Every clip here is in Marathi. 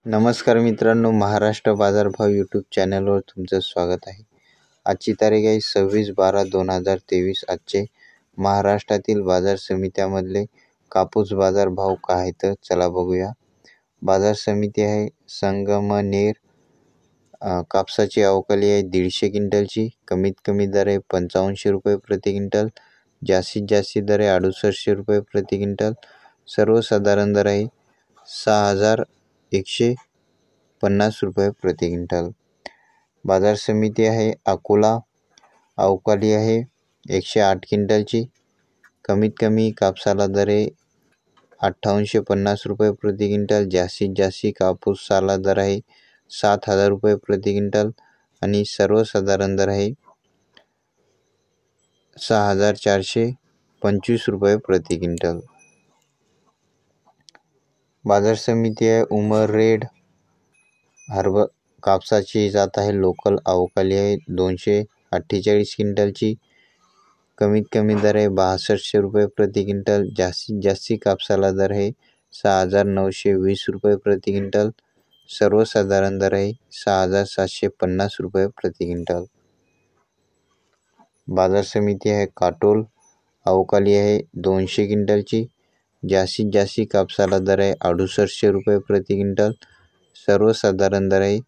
नमस्कार मित्रांनो, महाराष्ट्र बाजारभाव यूट्यूब चॅनलवर तुमचं स्वागत आहे. आजची तारीख आहे 26/12/2023. आजचे महाराष्ट्रातील बाजार समित्यामधले कापूस बाजारभाव काय आहेत चला बघूया. बाजार समिती आहे संगमनेर. कापसाची अवकाली आहे 150 क्विंटलची. कमीत कमी दर आहे 5500 रुपये प्रति क्विंटल. जास्तीत जास्त दर आहे 6800 रुपये प्रति क्विंटल. सर्वसाधारण दर आहे 6150 रुपये प्रति क्विंटल. बाजार समिती आहे अकोला. अवकाली आहे 108 क्विंटलची. कमीत कमी कापसाला दर आहे 5850 रुपये प्रति क्विंटल. जास्तीत जास्त कापूसाला दर आहे 7000 रुपये प्रति क्विंटल आणि सर्वसाधारण दर आहे 6425 रुपये प्रति क्विंटल. बाजार समिती आहे उमररेड. कापसाची जात आहे लोकल. अवकाली आहे 248 क्विंटलची. कमीत कमी दर आहे 6200 रुपये प्रति क्विंटल. जास्तीत जास्त कापसाला दर आहे 6920 रुपये प्रति क्विंटल. सर्वसाधारण दर आहे 6750 रुपये प्रति क्विंटल. बाजार समिती आहे काटोल. अवकाली आहे 200 क्विंटलची. जास्तीत जास्त कापसाला दर आहे 6800 रुपये प्रति क्विंटल. सर्वसाधारण दर आहे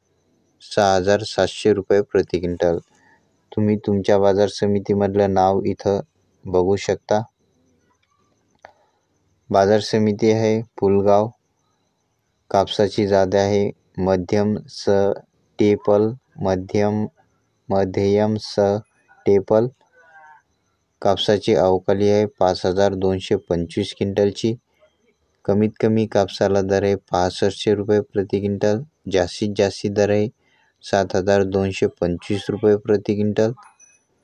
6700 रुपये प्रति क्विंटल. तुम्ही तुमच्या बाजार समितीमधलं नाव इथं बघू शकता. बाजार समिती आहे पुलगाव. कापसाची जात आहे मध्यम स्टेपल. मध्यम स्टेपल. कापसाची अवकाली आहे 5225 क्विंटलची. कमीत कमी कापसाला दर आहे 6500 रुपये प्रति क्विंटल. जास्तीत जास्त दर आहे 7225 रुपये प्रति क्विंटल.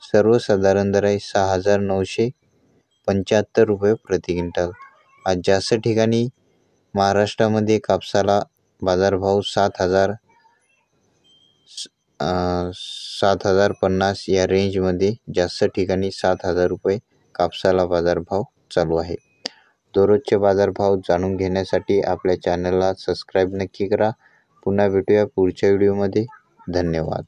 सर्वसाधारण दर आहे 6975 रुपये प्रति क्विंटल. आज जास्त ठिकाणी महाराष्ट्रामध्ये कापसाला बाजारभाव 7050 या रेंजमध्ये, जास्त ठिकाणी 7000 रुपये कापसाला बाजारभाव चालू आहे. दररोजचे बाजारभाव जाणून घेण्यासाठी आपल्या चॅनलला सबस्क्राईब नक्की करा. पुन्हा भेटूया पुढच्या व्हिडिओमध्ये. धन्यवाद.